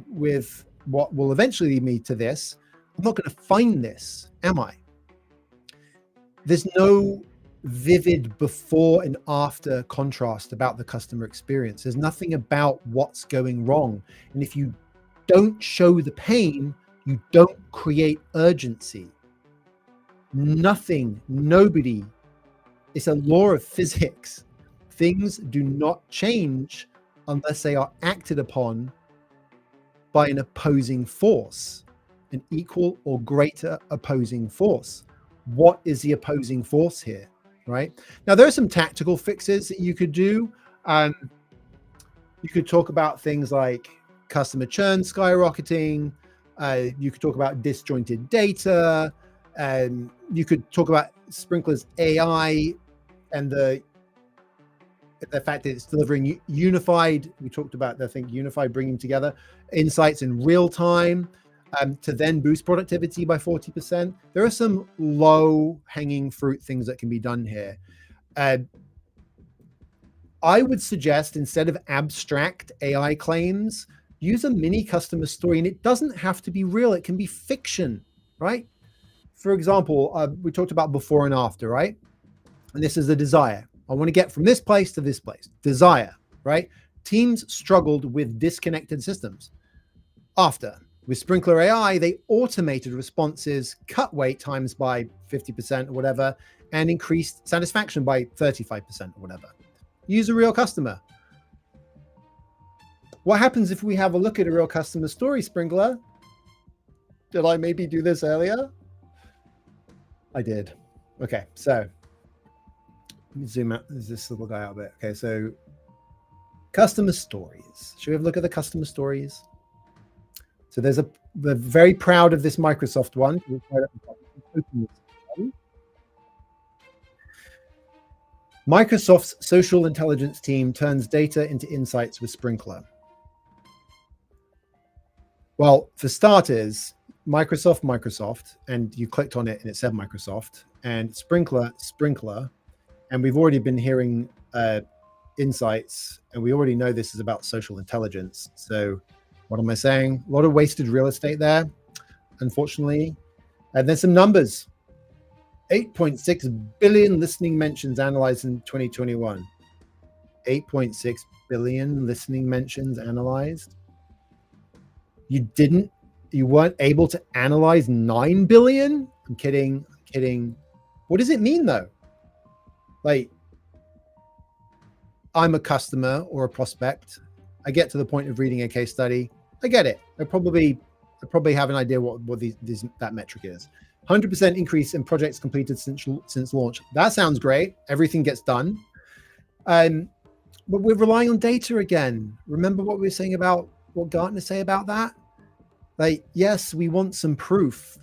with what will eventually lead me to this, I'm not going to find this, am I? There's no vivid before and after contrast about the customer experience. There's nothing about what's going wrong. And if you don't show the pain, you don't create urgency. Nothing, nobody. It's a law of physics. Things do not change unless they are acted upon by an opposing force, an equal or greater opposing force. What is the opposing force here, right? Now, there are some tactical fixes that you could do. You could talk about things like customer churn skyrocketing. You could talk about disjointed data. You could talk about Sprinklr's AI and the fact that it's delivering unified. We talked about, I think, unified bringing together insights in real time to then boost productivity by 40%. There are some low hanging fruit things that can be done here. I would suggest, instead of abstract AI claims, use a mini customer story, and it doesn't have to be real. It can be fiction, right? For example, we talked about before and after, right? And this is the desire. I want to get from this place to this place. Desire, right? Teams struggled with disconnected systems. After, with Sprinklr AI, they automated responses, cut wait times by 50% or whatever, and increased satisfaction by 35% or whatever. Use a real customer. What happens if we have a look at a real customer story, Sprinklr? Did I maybe do this earlier? I did. Okay, so let me zoom out this little guy out a bit. Okay, so customer stories. Should we have a look at the customer stories? So we're very proud of this Microsoft one. Microsoft's social intelligence team turns data into insights with Sprinklr. Well, for starters, Microsoft, and you clicked on it and it said Microsoft, and Sprinklr, and we've already been hearing insights, and we already know this is about social intelligence. So what am I saying? A lot of wasted real estate there, unfortunately. And then some numbers. 8.6 billion listening mentions analyzed in 2021. 8.6 billion listening mentions analyzed. You weren't able to analyze 9 billion? I'm kidding. What does it mean though? Like, I'm a customer or a prospect. I get to the point of reading a case study. I get it. I probably have an idea what that metric is. 100% increase in projects completed since launch. That sounds great. Everything gets done. But we're relying on data again. Remember what we were saying about what Gartner say about that? Like, yes, we want some proof,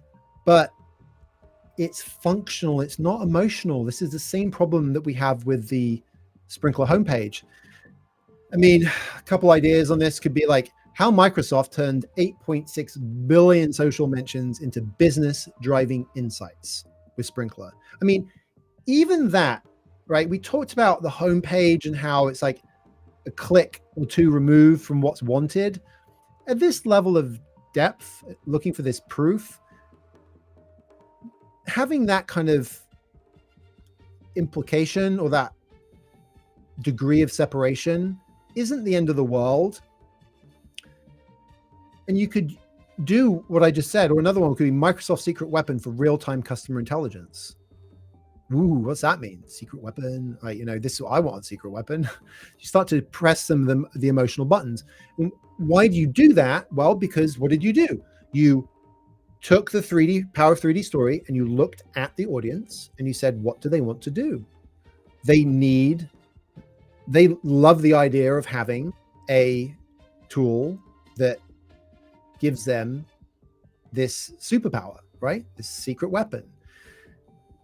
but it's functional. It's not emotional. This is the same problem that we have with the Sprinklr homepage. I mean, a couple ideas on this could be like how Microsoft turned 8.6 billion social mentions into business driving insights with Sprinklr. I mean, even that, right? We talked about the homepage and how it's like a click or two removed from what's wanted. At this level of depth, looking for this proof, having that kind of implication or that degree of separation isn't the end of the world. And you could do what I just said, or another one could be Microsoft's secret weapon for real-time customer intelligence. Ooh, what's that mean? Secret weapon? This is what I want on secret weapon. You start to press some of the emotional buttons. And why do you do that? Well, because what did you do? You took the power of 3D story and you looked at the audience and you said, what do they want to do? They love the idea of having a tool that gives them this superpower, right? This secret weapon.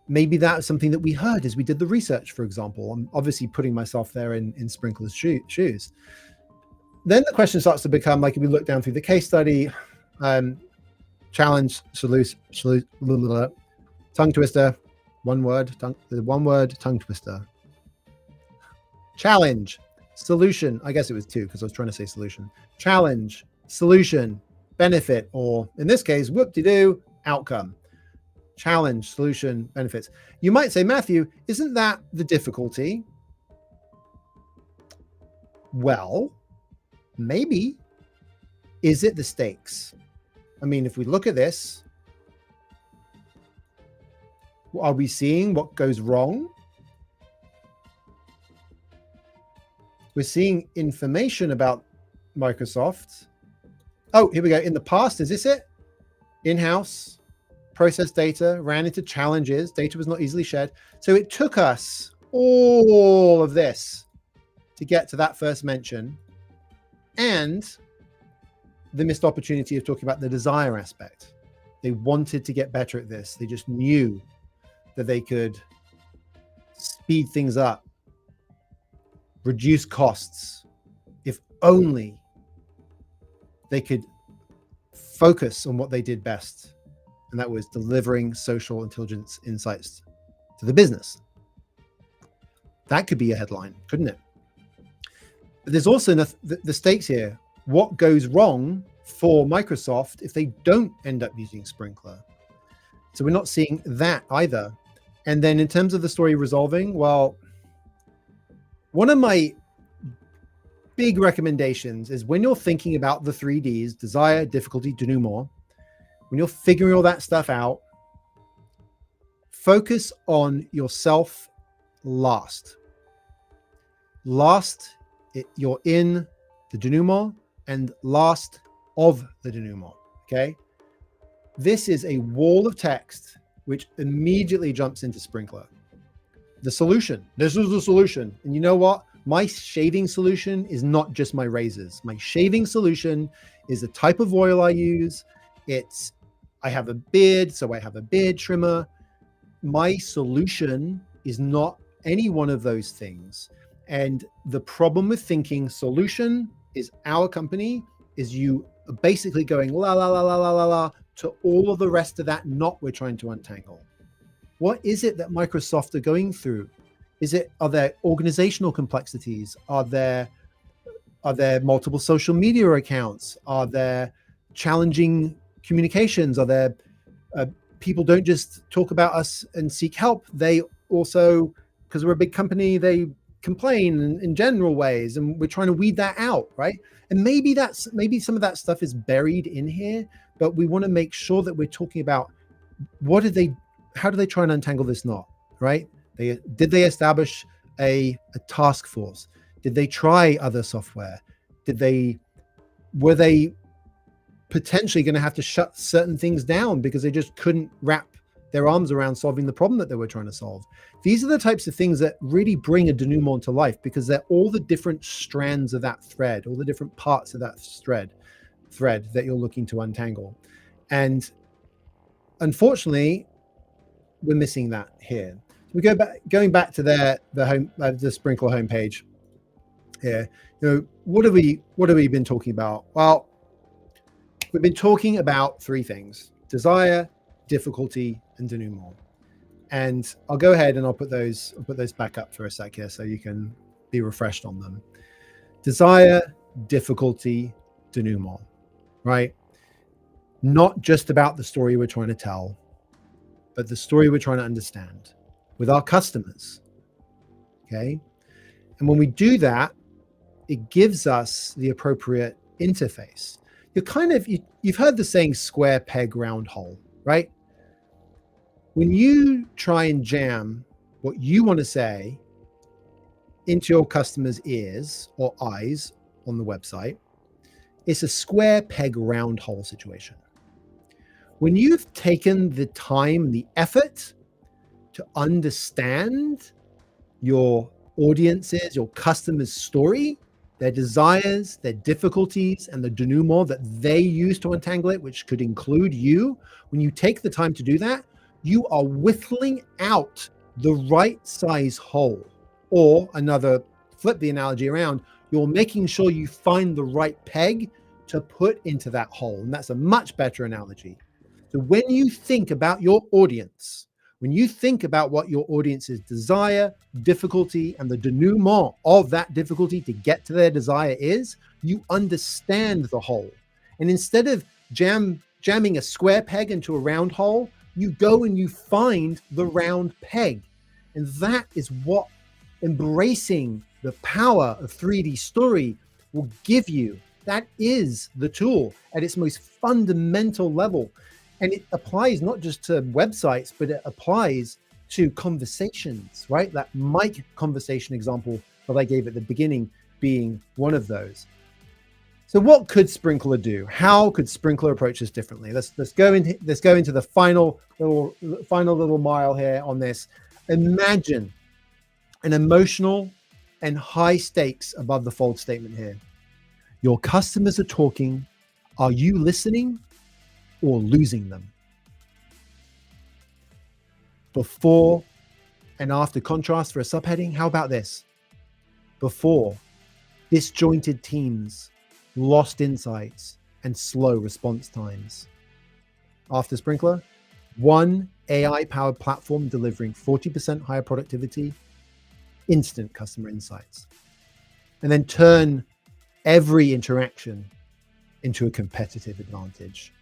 Maybe that's something that we heard as we did the research, for example. I'm obviously putting myself there in Sprinklr's shoes. Then the question starts to become, like, if we look down through the case study, challenge, solution, tongue twister, one word, tongue twister. Challenge, solution. I guess it was two because I was trying to say solution. Challenge, solution, benefit, or in this case, whoop-de-doo, outcome. Challenge, solution, benefits. You might say, Matthew, isn't that the difficulty? Well, maybe. Is it the stakes? I mean, if we look at this, are we seeing what goes wrong? We're seeing information about Microsoft. Oh, here we go. In the past, is this it? In-house, process data, ran into challenges. Data was not easily shared. So it took us all of this to get to that first mention, and the missed opportunity of talking about the desire aspect. They wanted to get better at this. They just knew that they could speed things up, reduce costs, if only they could focus on what they did best. And that was delivering social intelligence insights to the business. That could be a headline, couldn't it? But there's also the stakes here. What goes wrong for Microsoft if they don't end up using Sprinklr? So we're not seeing that either. And then in terms of the story resolving, well, one of my big recommendations is when you're thinking about the 3Ds, desire, difficulty, denouement, when you're figuring all that stuff out, focus on yourself last. You're in the denouement and last of the denouement, okay? This is a wall of text which immediately jumps into Sprinklr. The solution. This is the solution. And you know what? My shaving solution is not just my razors. My shaving solution is the type of oil I use. I have a beard, so I have a beard trimmer. My solution is not any one of those things. And the problem with thinking solution is our company is you are basically going la, la, la, la, la, la, la, to all of the rest of that knot we're trying to untangle. What is it that Microsoft are going through? Are there organizational complexities? Are there multiple social media accounts? Are there challenging communications? Are there people don't just talk about us and seek help? They also, because we're a big company, they complain in general ways, and we're trying to weed that out, right? And maybe some of that stuff is buried in here, but we want to make sure that we're talking about how do they try and untangle this knot, right? Did they establish a task force? Did they try other software? Were they potentially going to have to shut certain things down because they just couldn't wrap their arms around solving the problem that they were trying to solve? These are the types of things that really bring a denouement to life, because they're all the different strands of that thread, all the different parts of that thread that you're looking to untangle. And unfortunately, we're missing that here. We going back to the Sprinklr homepage here. What have we been talking about? Well, we've been talking about three things: desire, difficulty, and denouement. And I'll go ahead and I'll put those back up for a sec here so you can be refreshed on them. Desire, difficulty, denouement, right? Not just about the story we're trying to tell, but the story we're trying to understand with our customers. Okay. And when we do that, it gives us the appropriate interface. You've heard the saying square peg round hole, right? When you try and jam what you want to say into your customer's ears or eyes on the website, it's a square peg round hole situation. When you've taken the time, the effort to understand your audiences, your customers' story, their desires, their difficulties, and the denouement that they use to untangle it, which could include you, when you take the time to do that, you are whittling out the right size hole. Or flip the analogy around, you're making sure you find the right peg to put into that hole. And that's a much better analogy. So when you think about your audience, when you think about what your audience's desire, difficulty, and the denouement of that difficulty to get to their desire is, you understand the whole. And instead of jamming a square peg into a round hole, you go and you find the round peg. And that is what embracing the power of 3D story will give you. That is the tool at its most fundamental level. And it applies not just to websites, but it applies to conversations, right? That mic conversation example that I gave at the beginning being one of those. So what could Sprinklr do? How could Sprinklr approach this differently? Let's go into the final little mile here on this. Imagine an emotional and high stakes above the fold statement here. Your customers are talking. Are you listening or losing them? Before and after contrast for a subheading. How about this? Before, disjointed teams, lost insights, and slow response times. After Sprinklr, one AI-powered platform delivering 40% higher productivity, instant customer insights. And then turn every interaction into a competitive advantage.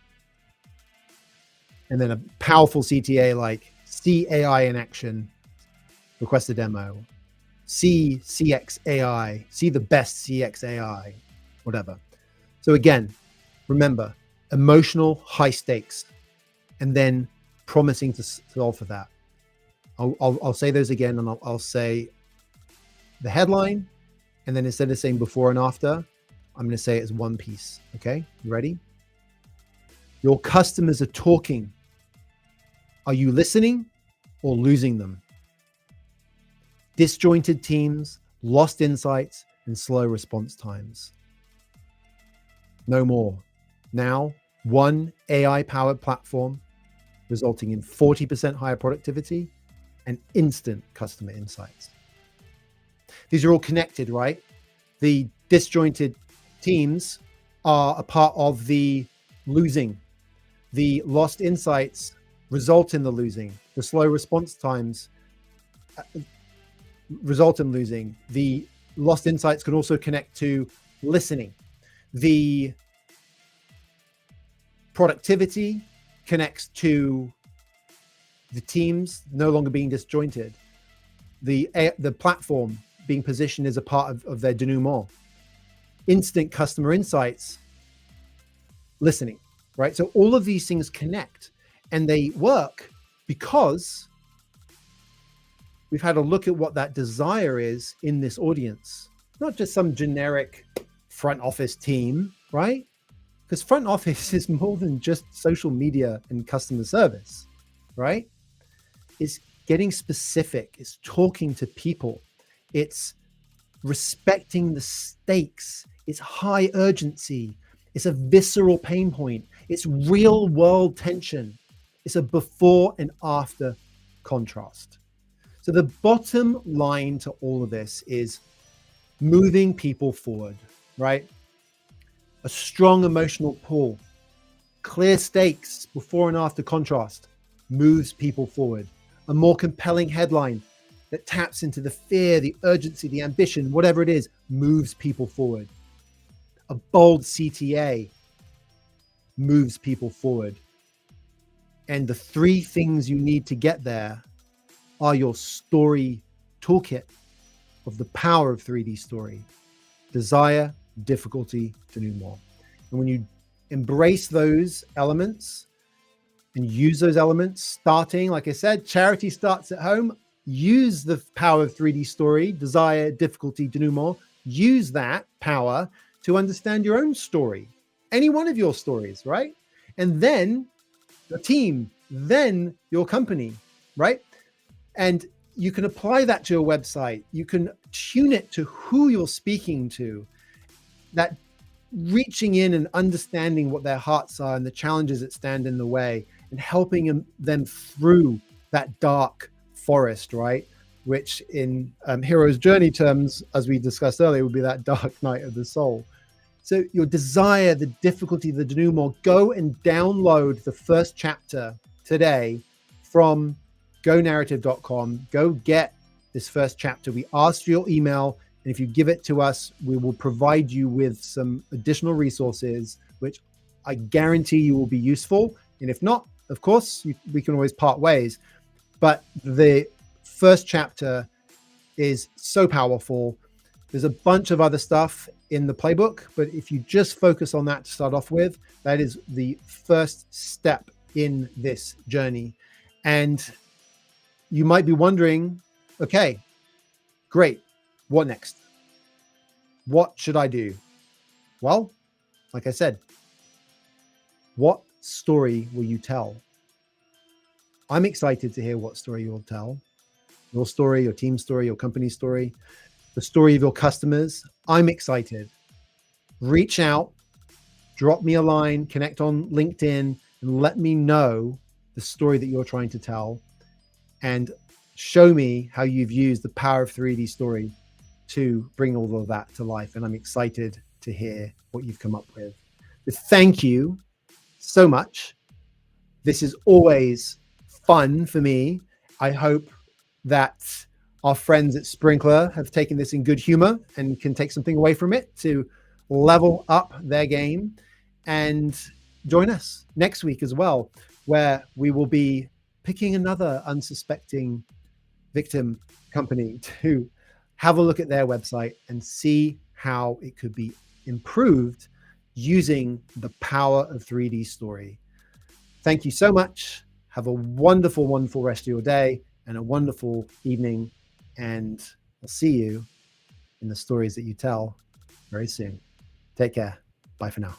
And then a powerful CTA like see AI in action, request a demo, see CX AI, see the best CX AI, whatever. So again, remember, emotional high stakes, and then promising to solve for that. I'll say those again, and I'll say the headline, and then instead of saying before and after, I'm going to say it as one piece. Okay, you ready? Your customers are talking. Are you listening or losing them? Disjointed teams, lost insights, and slow response times. No more. Now, one AI-powered platform resulting in 40% higher productivity and instant customer insights. These are all connected, right? The disjointed teams are a part of the losing. The lost insights result in the losing. The slow response times result in losing. The lost insights could also connect to listening. The productivity connects to the teams no longer being disjointed. The platform, being positioned as a part of their denouement. Instant customer insights, listening, right? So all of these things connect, and they work because we've had a look at what that desire is in this audience, not just some generic front office team, right? Because front office is more than just social media and customer service, right? It's getting specific, it's talking to people, it's respecting the stakes, it's high urgency, it's a visceral pain point, it's real world tension, it's a before and after contrast. So the bottom line to all of this is moving people forward, right? A strong emotional pull, clear stakes, before and after contrast, moves people forward. A more compelling headline that taps into the fear, the urgency, the ambition, whatever it is, moves people forward. A bold CTA moves people forward. And the three things you need to get there are your story toolkit of the power of 3D story: desire, difficulty, denouement. And when you embrace those elements and use those elements, starting, like I said, charity starts at home. Use the power of 3D story, desire, difficulty, denouement. Use that power to understand your own story, any one of your stories, right? And then your team, then your company, right? And you can apply that to your website. You can tune it to who you're speaking to, that reaching in and understanding what their hearts are and the challenges that stand in the way, and helping them through that dark forest, right? Which in hero's journey terms, as we discussed earlier, would be that dark night of the soul. So your desire, the difficulty, the denouement, go and download the first chapter today from gonarrative.com. Go get this first chapter. We asked for your email, and if you give it to us, we will provide you with some additional resources, which I guarantee you will be useful. And if not, of course, we can always part ways. But the first chapter is so powerful. There's a bunch of other stuff in the playbook, but if you just focus on that to start off with, that is the first step in this journey. And you might be wondering, okay, great, what next? What should I do? Well, like I said, what story will you tell? I'm excited to hear what story you'll tell. Your story, your team story, your company story, the story of your customers. I'm excited. Reach out, drop me a line, connect on LinkedIn, and let me know the story that you're trying to tell, and show me how you've used the power of 3D story to bring all of that to life. And I'm excited to hear what you've come up with. But thank you so much. This is always fun for me. I hope that our friends at Sprinklr have taken this in good humor and can take something away from it to level up their game, and join us next week as well, where we will be picking another unsuspecting victim company to have a look at their website and see how it could be improved using the power of 3D story. Thank you so much. Have a wonderful, wonderful rest of your day and a wonderful evening. And I'll see you in the stories that you tell very soon. Take care. Bye for now.